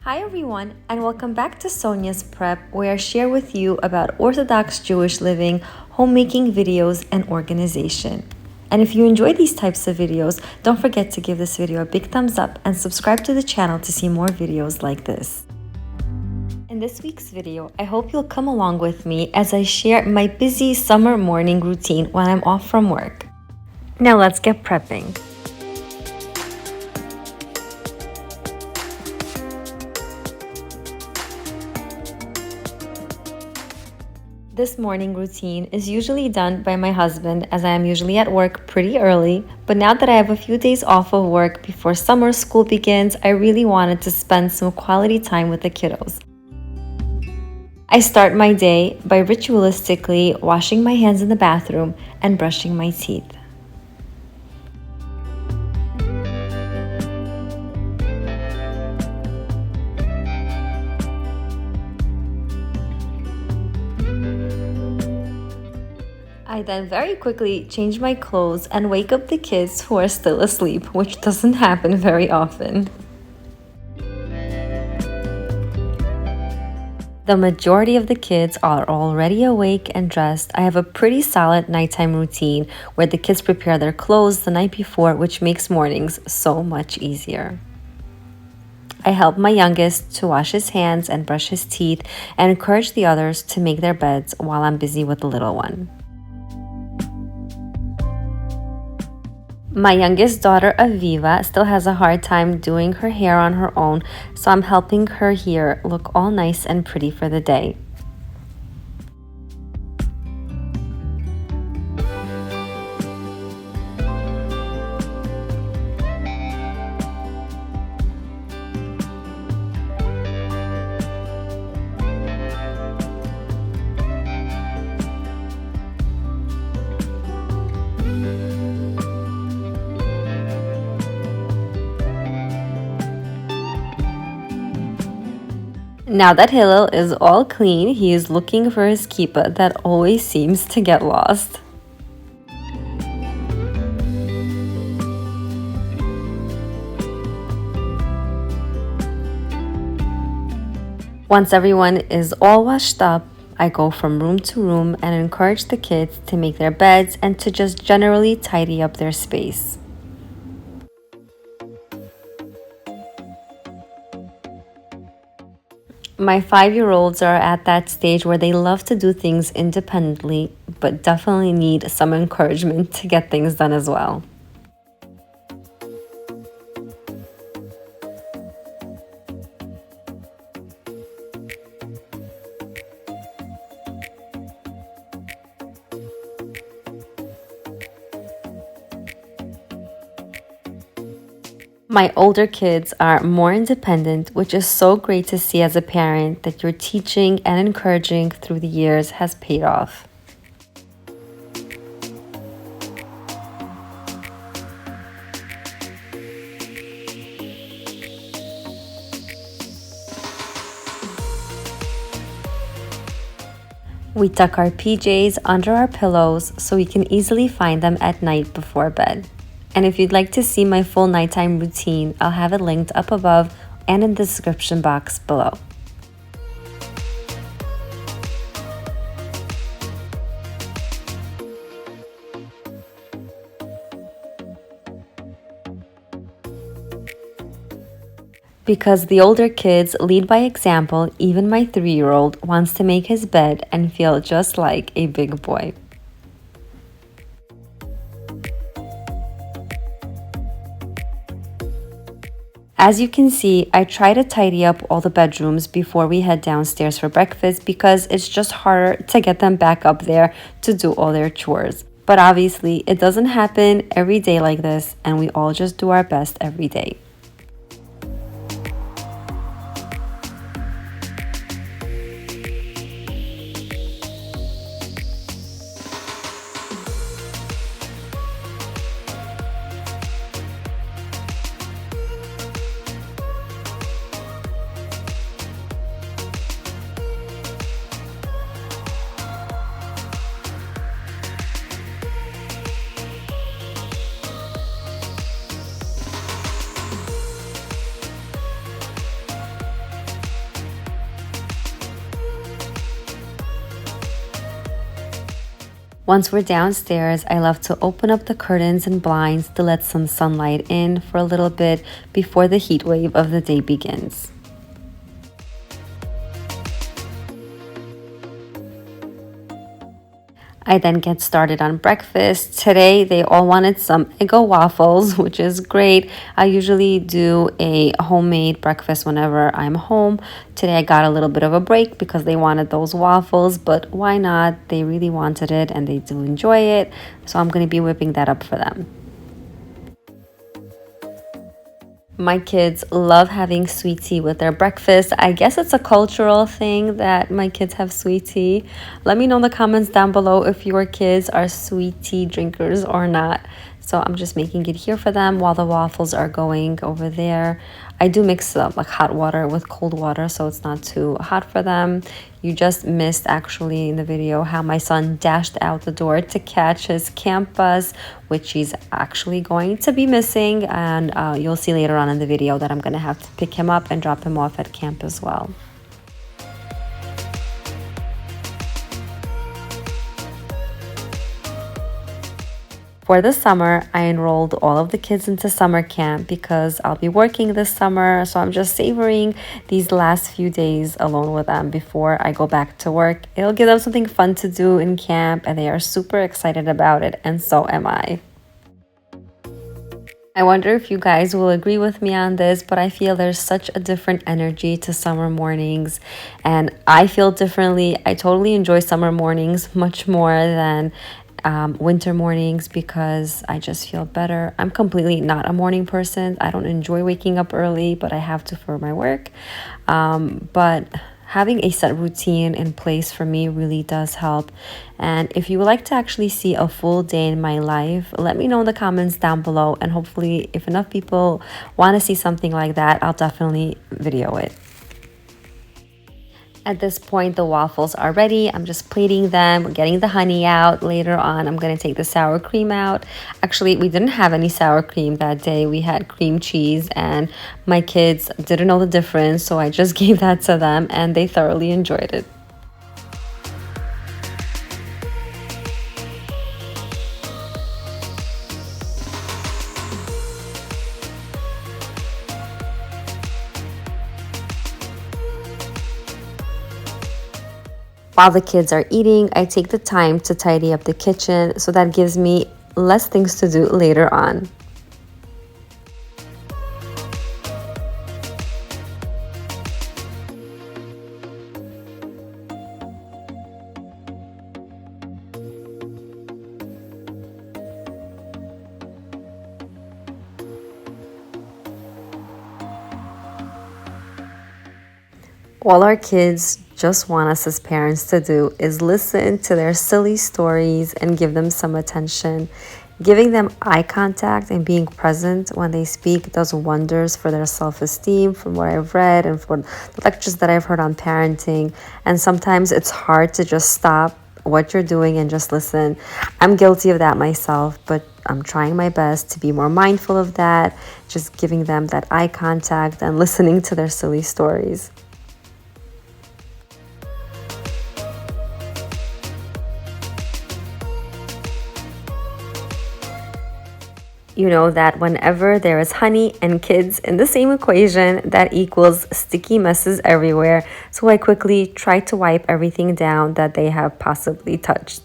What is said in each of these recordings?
Hi everyone, and welcome back to Sonya's Prep, where I share with you about Orthodox Jewish living, homemaking videos, and organization. And if you enjoy these types of videos, don't forget to give this video a big thumbs up and subscribe to the channel to see more videos like this. In this week's video, I hope you'll come along with me as I share my busy summer morning routine when I'm off from work. Now let's get prepping. This morning routine is usually done by my husband, as I am usually at work pretty early, but now that I have a few days off of work before summer school begins, I really wanted to spend some quality time with the kiddos. I start my day by ritualistically washing my hands in the bathroom and brushing my teeth. I then very quickly change my clothes and wake up the kids who are still asleep, which doesn't happen very often. The majority of the kids are already awake and dressed. I have a pretty solid nighttime routine where the kids prepare their clothes the night before, which makes mornings so much easier. I help my youngest to wash his hands and brush his teeth and encourage the others to make their beds while I'm busy with the little one. My youngest daughter, Aviva, still has a hard time doing her hair on her own, so I'm helping her here look all nice and pretty for the day. Now that Hillel is all clean, he is looking for his kippah that always seems to get lost. Once everyone is all washed up, I go from room to room and encourage the kids to make their beds and to just generally tidy up their space. My 5-year-olds are at that stage where they love to do things independently, but definitely need some encouragement to get things done as well. My older kids are more independent, which is so great to see as a parent that your teaching and encouraging through the years has paid off. We tuck our PJs under our pillows so we can easily find them at night before bed. And if you'd like to see my full nighttime routine, I'll have it linked up above and in the description box below. Because the older kids lead by example, even my 3-year-old wants to make his bed and feel just like a big boy. As you can see, I try to tidy up all the bedrooms before we head downstairs for breakfast because it's just harder to get them back up there to do all their chores. But obviously, it doesn't happen every day like this, and we all just do our best every day. Once we're downstairs, I love to open up the curtains and blinds to let some sunlight in for a little bit before the heat wave of the day begins. I then get started on breakfast. Today, they all wanted some Eggo waffles, which is great. I usually do a homemade breakfast whenever I'm home. Today, I got a little bit of a break because they wanted those waffles, but why not? They really wanted it and they do enjoy it. So I'm going to be whipping that up for them. My kids love having sweet tea with their breakfast. I guess it's a cultural thing that my kids have sweet tea. Let me know in the comments down below if your kids are sweet tea drinkers or not. So I'm just making it here for them while the waffles are going over there. I do mix up like hot water with cold water so it's not too hot for them. You just missed actually in the video how my son dashed out the door to catch his camp bus, which he's actually going to be missing. And you'll see later on in the video that I'm going to have to pick him up and drop him off at camp as well. For the summer, I enrolled all of the kids into summer camp because I'll be working this summer. So I'm just savoring these last few days alone with them before I go back to work. It'll give them something fun to do in camp and they are super excited about it, and so am I. I wonder if you guys will agree with me on this, but I feel there's such a different energy to summer mornings and I feel differently. I totally enjoy summer mornings much more than winter mornings because I just feel better. I'm completely not a morning person. I don't enjoy waking up early, but I have to for my work. But having a set routine in place for me really does help. And if you would like to actually see a full day in my life, let me know in the comments down below. And hopefully, if enough people want to see something like that, I'll definitely video it. At this point, the waffles are ready. I'm just plating them, getting the honey out. Later on, I'm going to take the sour cream out. Actually, we didn't have any sour cream that day. We had cream cheese and my kids didn't know the difference. So I just gave that to them and they thoroughly enjoyed it. While the kids are eating, I take the time to tidy up the kitchen, so that gives me less things to do later on. All our kids just want us as parents to do is listen to their silly stories and give them some attention. Giving them eye contact and being present when they speak does wonders for their self-esteem, from what I've read and for the lectures that I've heard on parenting. And sometimes it's hard to just stop what you're doing and just listen. I'm guilty of that myself, but I'm trying my best to be more mindful of that, just giving them that eye contact and listening to their silly stories. You know that whenever there is honey and kids in the same equation, that equals sticky messes everywhere. So I quickly try to wipe everything down that they have possibly touched.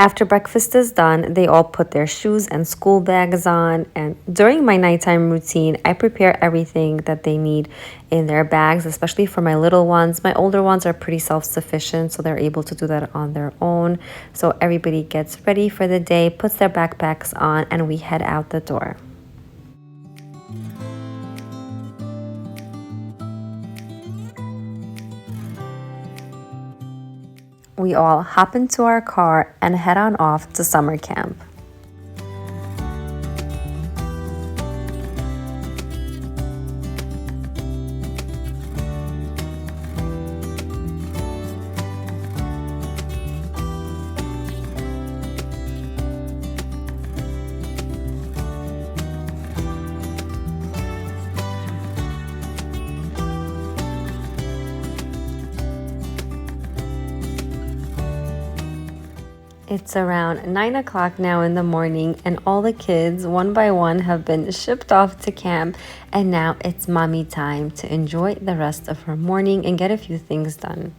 After breakfast is done, they all put their shoes and school bags on, and during my nighttime routine, I prepare everything that they need in their bags, especially for my little ones. My older ones are pretty self-sufficient, so they're able to do that on their own. So everybody gets ready for the day, puts their backpacks on, and we head out the door. We all hop into our car and head on off to summer camp. It's around 9 o'clock now in the morning, and all the kids, one by one, have been shipped off to camp. And now it's mommy time to enjoy the rest of her morning and get a few things done.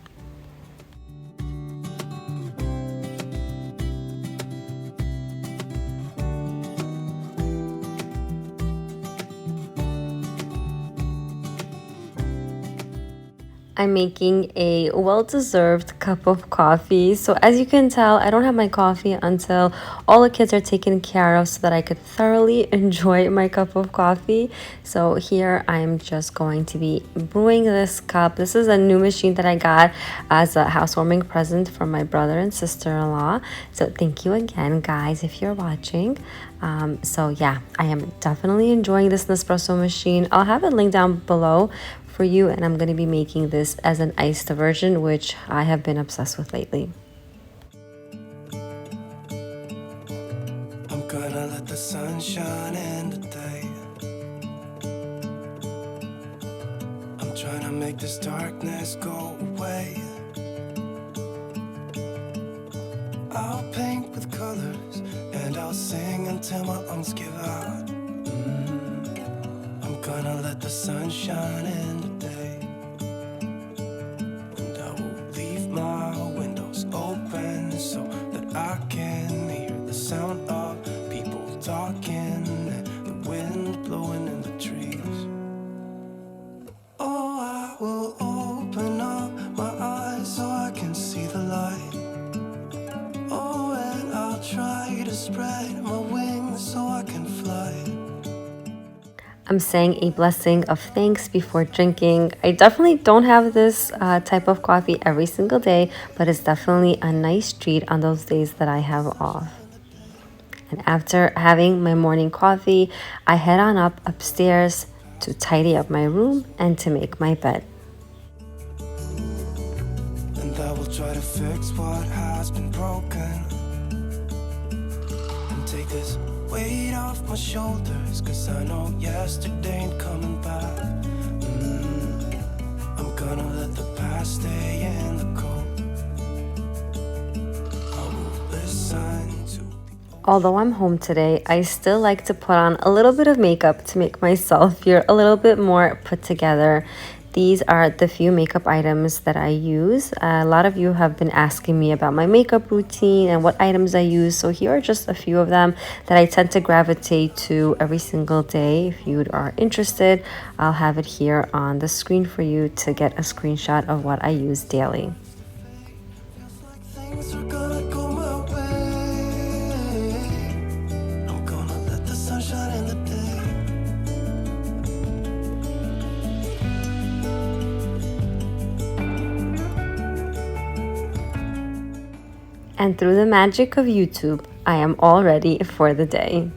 I'm making a well-deserved cup of coffee. So as you can tell, I don't have my coffee until all the kids are taken care of so that I could thoroughly enjoy my cup of coffee. So here I'm just going to be brewing this cup. This is a new machine that I got as a housewarming present from my brother and sister-in-law. So thank you again, guys, if you're watching. So yeah, I am definitely enjoying this Nespresso machine. I'll have it linked down below for you, and I'm going to be making this as an iced version, which I have been obsessed with lately. I'm gonna let the sun shine in today. I'm trying to make this darkness go away. I'll paint with colors and I'll sing until my lungs give out. I'm gonna let the sun shine in today. And I will leave my windows open so that I can hear the sound of people talking and the wind blowing in the trees. Oh, I will open up my eyes so I can see the light. Oh, and I'll try to spread my wings so I can fly. I'm saying a blessing of thanks before drinking. I definitely don't have this type of coffee every single day, but it's definitely a nice treat on those days that I have off. And after having my morning coffee, I head on up upstairs to tidy up my room and to make my bed. And I will try to fix what has been broken and take this weight off my shoulders, 'cause I know yesterday ain't coming back. I'm gonna let the past stay in the cold. I will listen to. Although I'm home today, I still like to put on a little bit of makeup to make myself feel a little bit more put together. These are the few makeup items that I use. A lot of you have been asking me about my makeup routine and what items I use. So here are just a few of them that I tend to gravitate to every single day. If you are interested, I'll have it here on the screen for you to get a screenshot of what I use daily. Things are gonna go my way. I'm gonna let the sun shine in the day. And through the magic of YouTube, I am all ready for the day.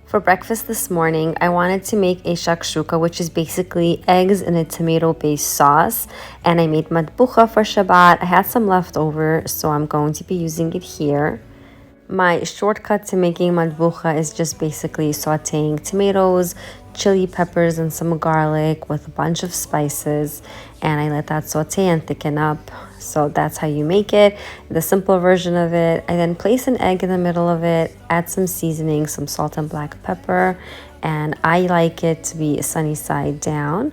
For breakfast this morning, I wanted to make a shakshuka, which is basically eggs in a tomato-based sauce. And I made matbucha for Shabbat. I had some leftover, so I'm going to be using it here. My shortcut to making matbucha is just basically sauteing tomatoes, chili peppers, and some garlic with a bunch of spices, and I let that saute and thicken up. So that's how you make it, the simple version of it. I then place an egg in the middle of it, add some seasoning, some salt and black pepper, and I like it to be sunny side down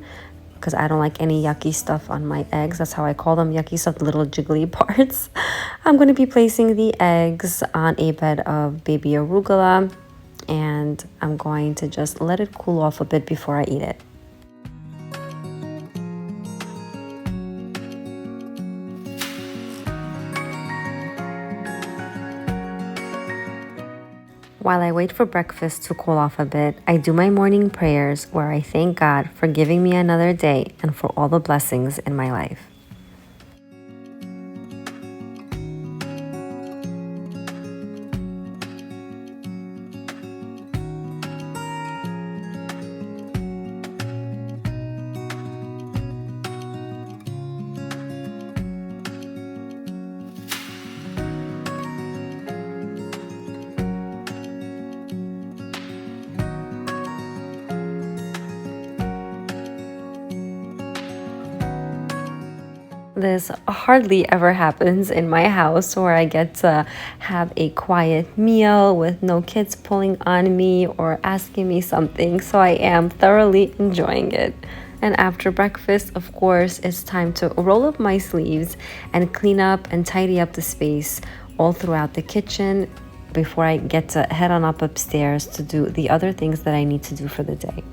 because I don't like any yucky stuff on my eggs. That's how I call them, yucky stuff, the little jiggly parts. I'm going to be placing the eggs on a bed of baby arugula, and I'm going to just let it cool off a bit before I eat it. While I wait for breakfast to cool off a bit, I do my morning prayers where I thank God for giving me another day and for all the blessings in my life. This hardly ever happens in my house where I get to have a quiet meal with no kids pulling on me or asking me something, so I am thoroughly enjoying it. And after breakfast, of course, it's time to roll up my sleeves and clean up and tidy up the space all throughout the kitchen before I get to head on up upstairs to do the other things that I need to do for the day.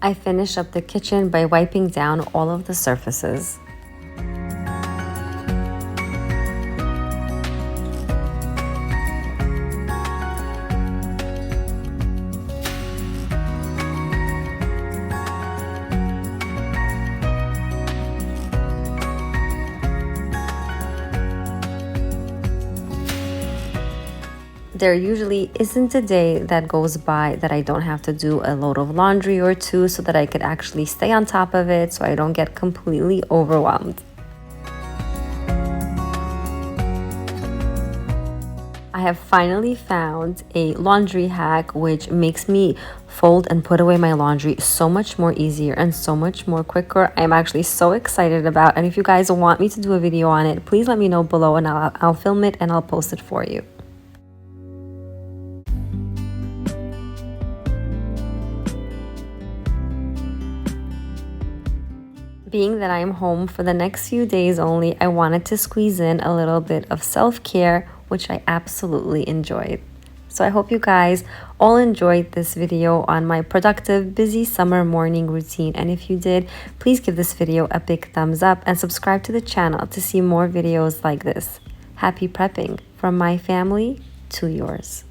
I finish up the kitchen by wiping down all of the surfaces. There usually isn't a day that goes by that I don't have to do a load of laundry or two so that I could actually stay on top of it so I don't get completely overwhelmed. I have finally found a laundry hack which makes me fold and put away my laundry so much more easier and so much more quicker. I'm actually so excited about, and if you guys want me to do a video on it, please let me know below and I'll film it and I'll post it for you. Being that I'm home for the next few days only, I wanted to squeeze in a little bit of self-care, which I absolutely enjoyed. So I hope you guys all enjoyed this video on my productive, busy summer morning routine. And if you did, please give this video a big thumbs up and subscribe to the channel to see more videos like this. Happy prepping from my family to yours.